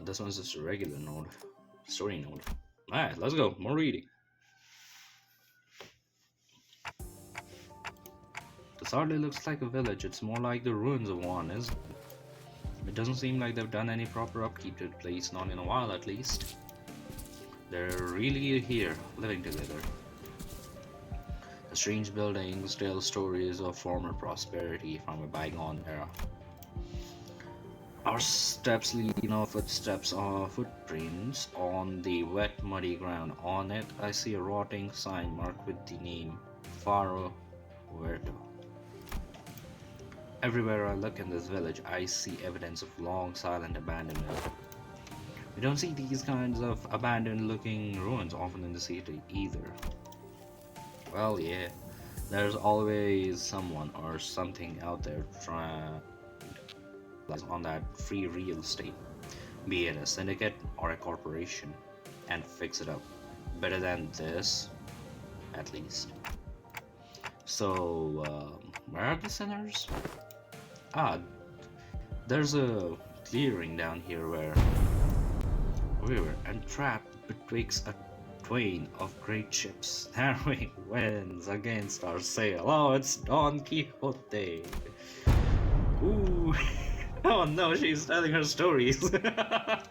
This one's just a regular node, story node. Alright, let's go. More reading. This hardly looks like a village. It's more like the ruins of one, isn't it? It doesn't seem like they've done any proper upkeep to the place, not in a while at least. They're really here, living together. The strange buildings tell stories of former prosperity from a bygone era. Our steps lead our footsteps or footprints on the wet, muddy ground. On it, I see a rotting sign marked with the name Faro Huerto. Everywhere I look in this village, I see evidence of long, silent abandonment. We don't see these kinds of abandoned-looking ruins often in the city either. Well, yeah, there's always someone or something out there trying on that free real estate, be it a syndicate or a corporation, and fix it up. Better than this, at least. So, where are the sinners? Ah, there's a clearing down here where we were entrapped betwixt a twain of great ships, narrowing winds against our sail. Oh, it's Don Quixote. Ooh. Oh no, she's telling her stories. That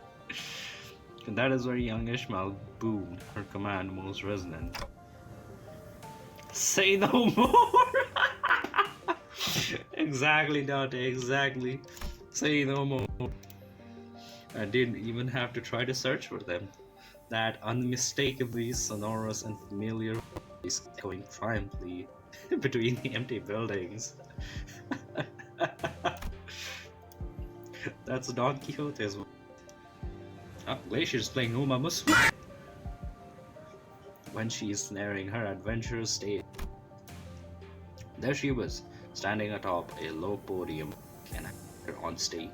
is where young Ishmael boomed, her command most resonant. Say no more! Exactly, Dante, exactly. Say no more. I didn't even have to try to search for them. That unmistakably sonorous and familiar voice echoing triumphantly between the empty buildings. That's Don Quixote's. Glacier's playing Uma Musu when she's narrating her adventurous tale. There she was, standing atop a low podium and on stage,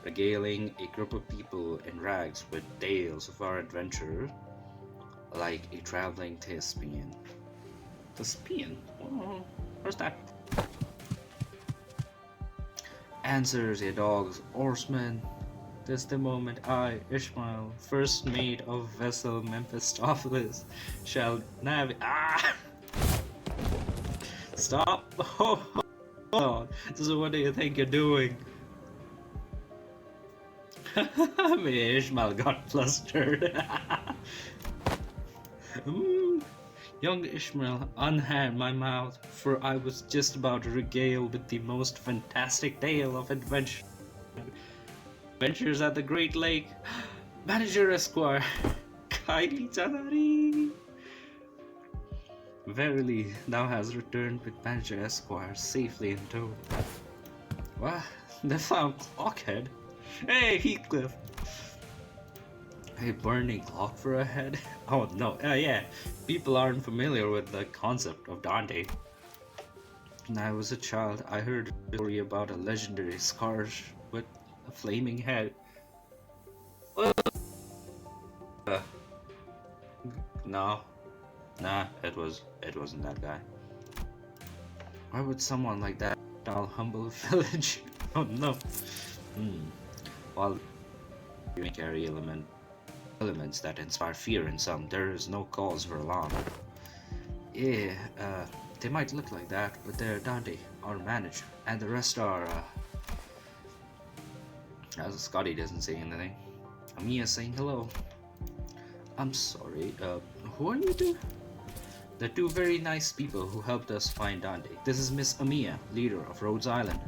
regaling a group of people in rags with tales of our adventure, like a traveling thespian. Thespian? Oh, where's that? Answers a dog's oarsman. This the moment I, Ishmael, first mate of vessel Mephistopheles, shall navigate. Ah! Stop! Oh, so what do you think you're doing? Ishmael got flustered. Young Ishmael unhand my mouth, for I was just about to regale with the most fantastic tale of adventure. Adventures at the Great Lake. Manager Esquire. Kairi Chanari. Verily, thou hast returned with Manager Esquire safely in tow. What? They found Clockhead? Hey, Heathcliff! A burning clock for a head? Oh no, yeah, people aren't familiar with the concept of Dante. When I was a child, I heard a story about a legendary scourge with a flaming head. No, nah, it wasn't that guy. Why would someone like that our humble village? Oh no. While you may carry elements that inspire fear in some, there is no cause for alarm. Yeah, they might look like that, but they're Dante, our manager, and the rest are, as Scotty doesn't say anything. Amia saying hello. I'm sorry, who are you two? The two very nice people who helped us find Dante. This is Miss Amia, leader of Rhodes Island.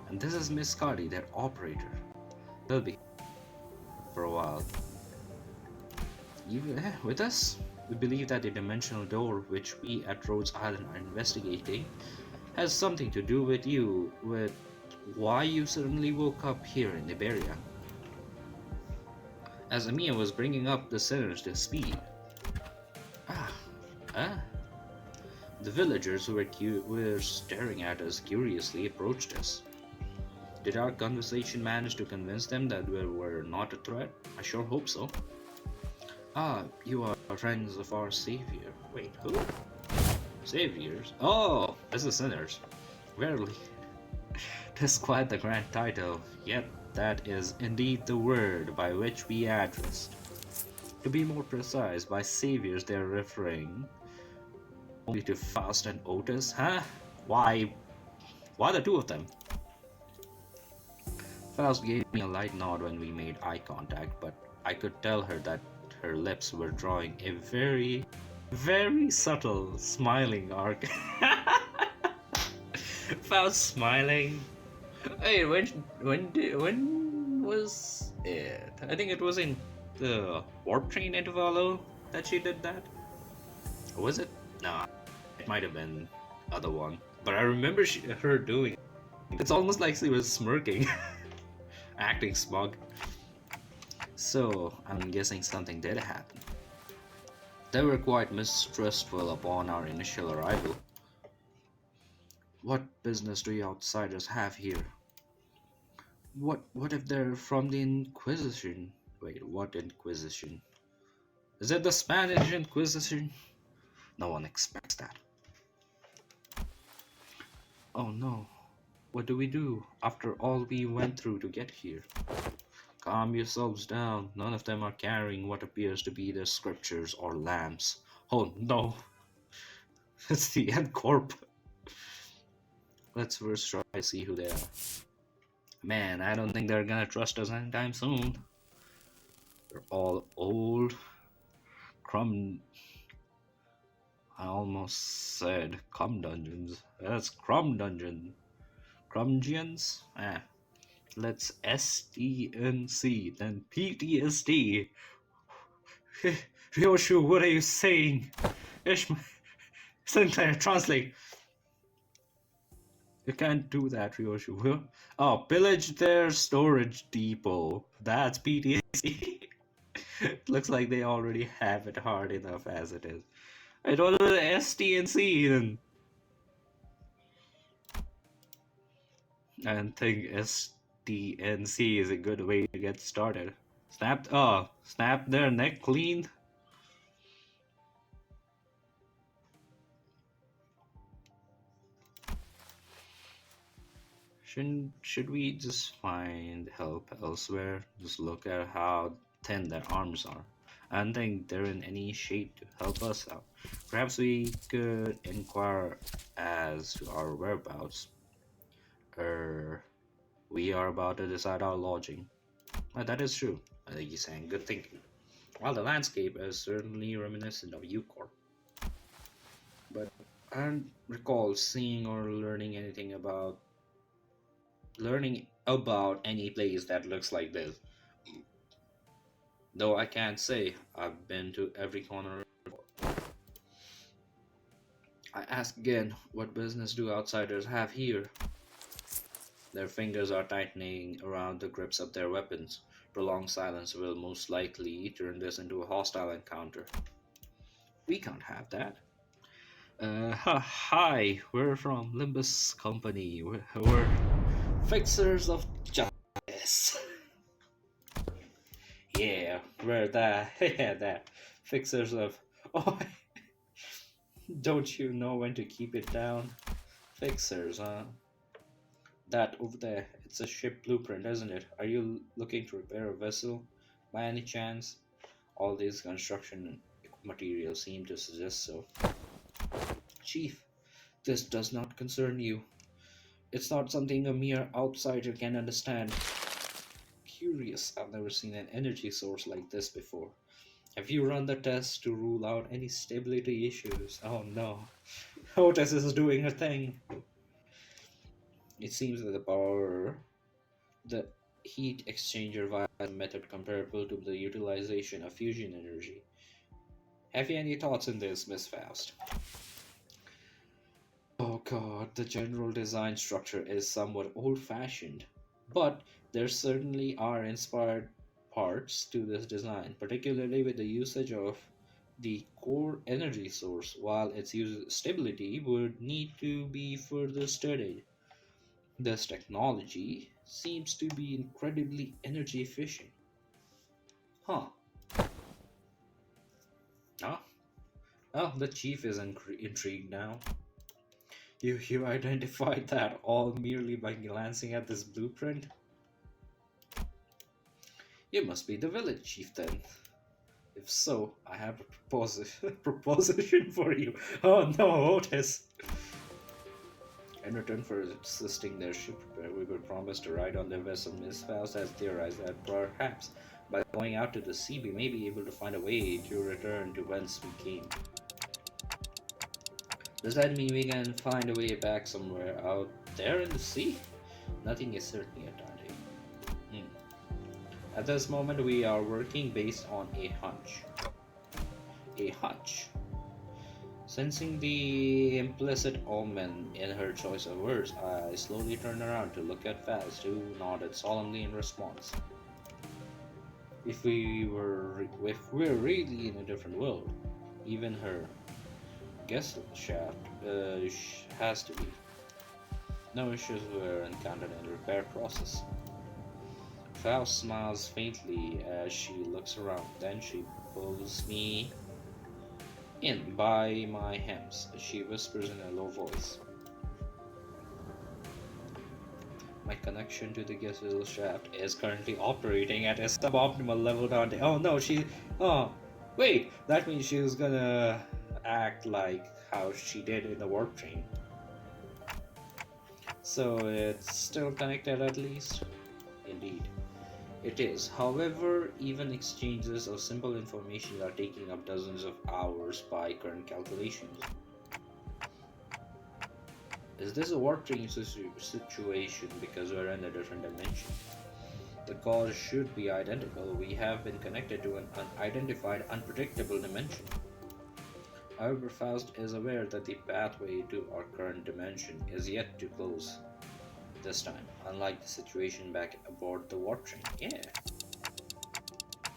And this is Miss Scotty, their operator. They'll be for a while. You with us? We believe that the dimensional door which we at Rhodes Island are investigating has something to do with you, with why you suddenly woke up here in Iberia. As Amia was bringing up the sinners to speed. The villagers who were staring at us curiously approached us. Did our conversation manage to convince them that we were not a threat? I sure hope so. You are friends of our savior. Wait, who? Saviors? Oh, this is sinners. Verily. 'Tis quite the grand title, yet that is indeed the word by which we addressed. To be more precise, by saviors they are referring only to Faust and Otis, huh? Why? Why the two of them? Faust gave me a light nod when we made eye contact, but I could tell her that her lips were drawing a very, very subtle smiling arc. Faust smiling. Hey, when was it? I think it was in the warp train intervalo that she did that. Was it? No, it might have been other one. But I remember her doing it. It's almost like she was smirking, acting smug. So I'm guessing something did happen. They were quite mistrustful upon our initial arrival. What business do you outsiders have here? What if they're from the Inquisition? Wait, what Inquisition? Is it the Spanish Inquisition? No one expects that. Oh no. What do we do after all we went through to get here? Calm yourselves down. None of them are carrying what appears to be their scriptures or lamps. Oh no. It's the End Corp. Let's first try to see who they are. Man, I don't think they're gonna trust us anytime soon. They're all old. Crumb. I almost said cum dungeons. That's crumb dungeon. Crumgians? Ah. Let's SDNC, then PTSD. Ryoshu, what are you saying? Ishmael, Sinclair, translate. You can't do that, Ryoshu. Oh, pillage their storage depot. That's PTSD. Looks like they already have it hard enough as it is. I don't know the SDNC then. I don't think SDNC is a good way to get started. Snap their neck clean. Should we just find help elsewhere? Just look at how thin their arms are. I don't think they're in any shape to help us out. Perhaps we could inquire as to our whereabouts. We are about to decide our lodging. That is true. I think he's saying good thinking. While the landscape is certainly reminiscent of Ucorp, but I don't recall seeing or learning about any place that looks like this. Though I can't say I've been to every corner. I ask again, what business do outsiders have here? Their fingers are tightening around the grips of their weapons. Prolonged silence will most likely turn this into a hostile encounter. We can't have that. Hi, we're from Limbus Company. We're fixers of justice. Yeah, we're that. Yeah, that. Fixers of. Oh, don't you know when to keep it down? Fixers, huh? That over there, it's a ship blueprint, isn't it? Are you looking to repair a vessel by any chance? All these construction materials seem to suggest so. Chief, this does not concern you. It's not something a mere outsider can understand. Curious, I've never seen an energy source like this before. Have you run the test to rule out any stability issues? Oh no. Otis is doing her thing. It seems that the heat exchanger via a method comparable to the utilization of fusion energy. Have you any thoughts on this, Miss Faust? Oh god, the general design structure is somewhat old-fashioned, but there certainly are inspired parts to this design, particularly with the usage of the core energy source, while its stability would need to be further studied. This technology seems to be incredibly energy efficient. Huh. Ah, oh, the chief is intrigued now. You identified that all merely by glancing at this blueprint? You must be the village chief then. If so, I have a proposition for you. Oh no, Otis! In return for assisting their ship repair, we were promised to ride on their vessel. Miss Faust has theorized that perhaps by going out to the sea, we may be able to find a way to return to whence we came. Does that mean we can find a way back somewhere out there in the sea? Nothing is certain yet, Dante. Hmm. At this moment, we are working based on a hunch. A hunch. Sensing the implicit omen in her choice of words, I slowly turned around to look at Faust, who nodded solemnly in response. If we're really in a different world, even her guest shaft has to be. No issues were encountered in the repair process. Faust smiles faintly as she looks around. Then she pulls me in by my hems. She whispers in a low voice. My connection to the Gazelle shaft is currently operating at a suboptimal level down there. Oh no, Oh, wait! That means she's gonna act like how she did in the warp train. So it's still connected at least? Indeed. It is. However, even exchanges of simple information are taking up dozens of hours by current calculations. Is this a warp train situation because we're in a different dimension? The cause should be identical. We have been connected to an unidentified, unpredictable dimension. However, Faust is aware that the pathway to our current dimension is yet to close. This time, unlike the situation back aboard the warp train. Yeah.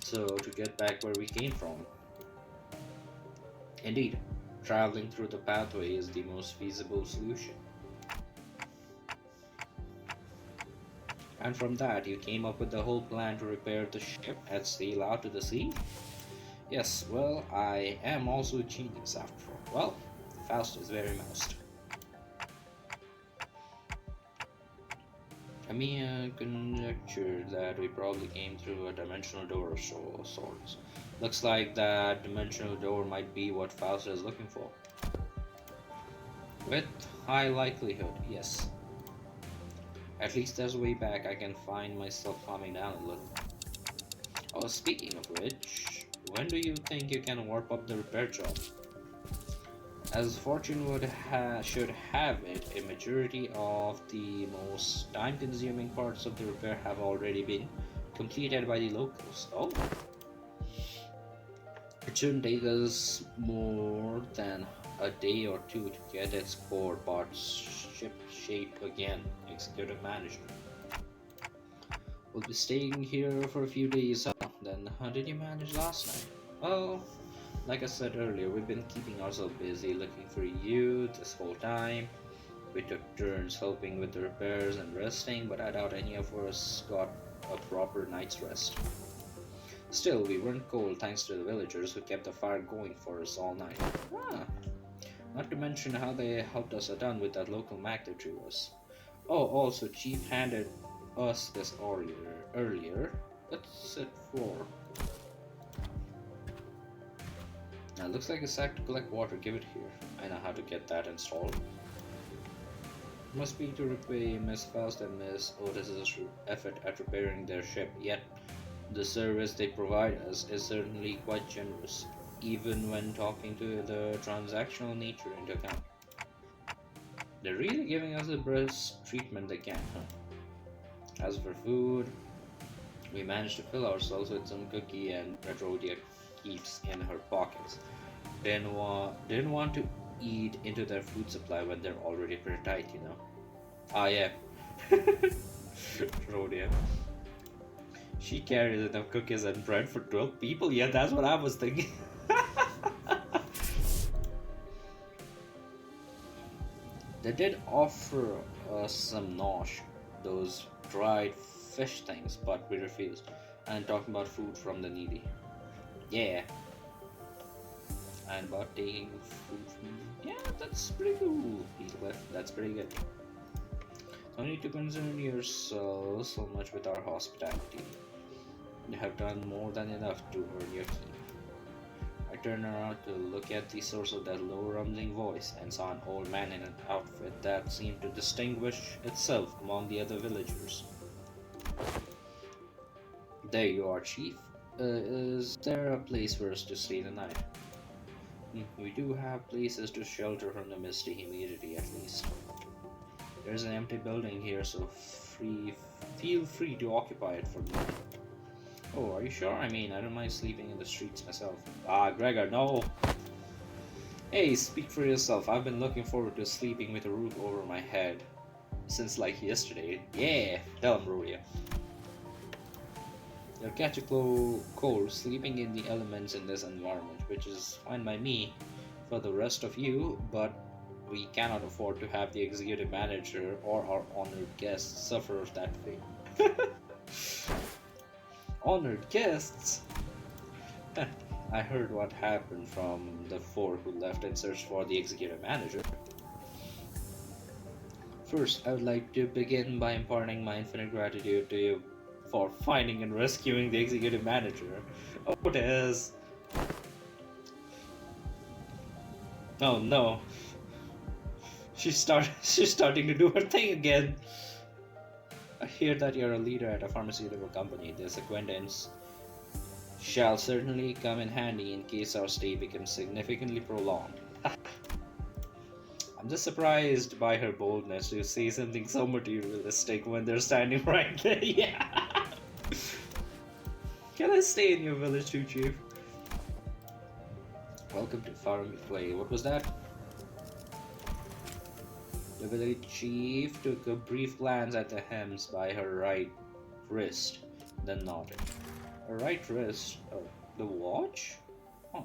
So, to get back where we came from. Indeed, traveling through the pathway is the most feasible solution. And from that, you came up with the whole plan to repair the ship and sail out to the sea? Yes, well, I am also a genius after all. Well, Faust is very moused. I mean, conjecture that we probably came through a dimensional door of sorts. Looks like that dimensional door might be what Faust is looking for. With high likelihood, yes. At least there's a way back. I can find myself calming down a little. Oh, speaking of which, when do you think you can warp up the repair job? As fortune should have it, a majority of the most time-consuming parts of the repair have already been completed by the locals. Oh, it shouldn't take us more than a day or two to get its core parts ship shape again. Executive Manager. We'll be staying here for a few days. Then how did you manage last night? Well, like I said earlier, we've been keeping ourselves busy looking for you this whole time. We took turns helping with the repairs and resting, but I doubt any of us got a proper night's rest. Still, we weren't cold thanks to the villagers who kept the fire going for us all night. Ah, not to mention how they helped us done with that local Mac they threw us. Oh, also, Chief handed us this earlier. What's it for? Now, looks like a sack to collect water. Give it here. I know how to get that installed. Must be to repay Miss Faust and Miss Otis's effort at repairing their ship. Yet, the service they provide us is certainly quite generous, even when talking to the transactional nature into account. They're really giving us the best treatment they can, huh? As for food, we managed to fill ourselves with some cookie and Rhodia keeps in her pockets. Didn't want to eat into their food supply when they're already pretty tight, you know. Ah yeah, Rhodia. She carries enough cookies and bread for 12 people. Yeah, that's what I was thinking. They did offer us some nosh, those dried fish things, but we refused. And talking about food from the needy. Yeah, and about taking food from... Yeah, that's pretty cool. That's pretty good. No need to concern yourself so much with our hospitality. You have done more than enough to earn your keep. I turned around to look at the source of that low rumbling voice and saw an old man in an outfit that seemed to distinguish itself among the other villagers. There you are, Chief. Is there a place for us to stay the night? We do have places to shelter from the misty humidity, at least. There's an empty building here, so feel free to occupy it for the night. Oh, are you sure? I mean, I don't mind sleeping in the streets myself. Ah, Gregor, no! Hey, speak for yourself. I've been looking forward to sleeping with a roof over my head since like yesterday. Yeah, tell him, Rodia. You'll catch a cold sleeping in the elements in this environment, which is fine by me for the rest of you, but we cannot afford to have the executive manager or our honored guests suffer that fate. Honored guests? I heard what happened from the four who left in search for the executive manager. First, I would like to begin by imparting my infinite gratitude to you for finding and rescuing the executive manager. Oh, it is. Oh no. She's starting to do her thing again. I hear that you're a leader at a pharmaceutical company. This acquaintance shall certainly come in handy in case our stay becomes significantly prolonged. I'm just surprised by her boldness to say something so materialistic when they're standing right there. Yeah. Can I stay in your village too, Chief? Welcome to Farm Play. What was that? The village chief took a brief glance at the hems by her right wrist, then nodded. Her right wrist? Oh, the watch? Huh.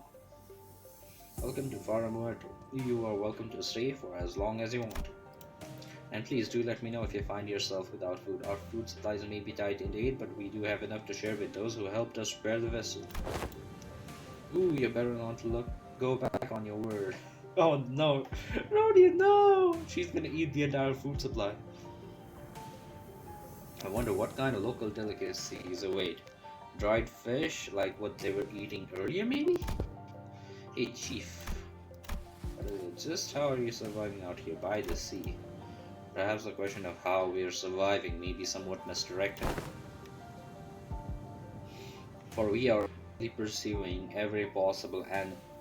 Welcome to Faramurt. You are welcome to stay for as long as you want. And please do let me know if you find yourself without food. Our food supplies may be tight indeed, but we do have enough to share with those who helped us repair the vessel. Ooh, you better not go back on your word. Oh no, Rhodia, no! She's gonna eat the entire food supply. I wonder what kind of local delicacies await. Dried fish, like what they were eating earlier, maybe? Hey, Chief. What is it? Just how are you surviving out here by the sea? Perhaps the question of how we are surviving may be somewhat misdirected. For we are pursuing every possible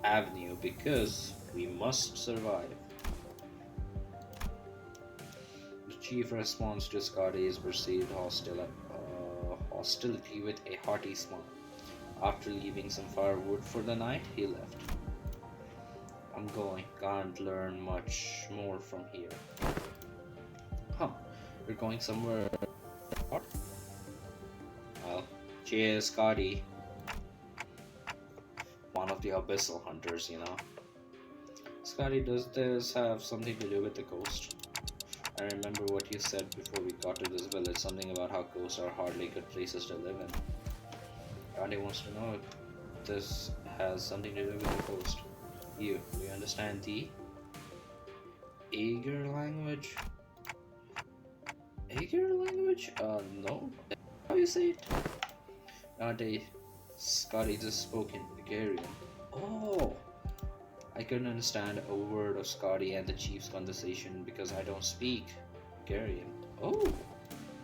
avenue because we must survive. The chief responds to Scotty's perceived hostility with a hearty smile. After leaving some firewood for the night, he left. I'm going. Can't learn much more from here. Huh. You're going somewhere. Well, cheers, Scotty. One of the abyssal hunters, you know. Scotty, does this have something to do with the coast? I remember what you said before we got to this village, something about how coasts are hardly good places to live in. Randy wants to know if this has something to do with the coast. Do you understand the Ager language? Ager language? No. How you say it? Randy, Scotty just spoke in Bulgarian. Oh! I couldn't understand a word of Scotty and the chief's conversation because I don't speak Bulgarian. Oh!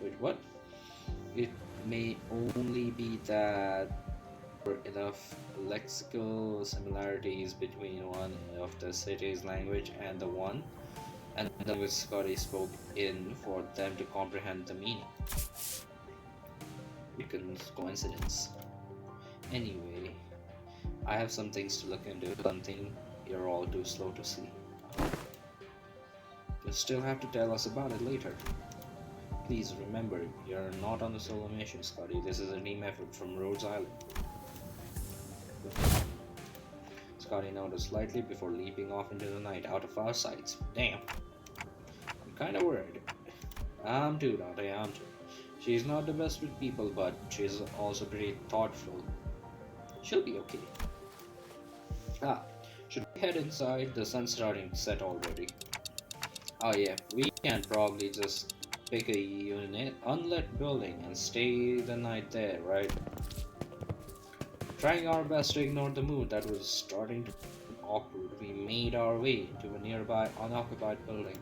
Wait, what? It may only be that there are enough lexical similarities between one of the city's language and the one and the language Scotty spoke in for them to comprehend the meaning. Coincidence. Anyway, I have some things to look into, something you're all too slow to see. You'll still have to tell us about it later. Please remember, you're not on the solo mission, Scotty. This is a team effort from Rhodes Island. Scotty nodded slightly before leaping off into the night out of our sights. Damn. I'm kinda worried. I'm too, Dante, I'm too. She's not the best with people, but she's also pretty thoughtful. She'll be okay. Should head inside. The sun's starting to set already. Oh yeah, we can probably just pick a unlit building and stay the night there, right? Trying our best to ignore the mood that was starting to be awkward, we made our way to a nearby unoccupied building.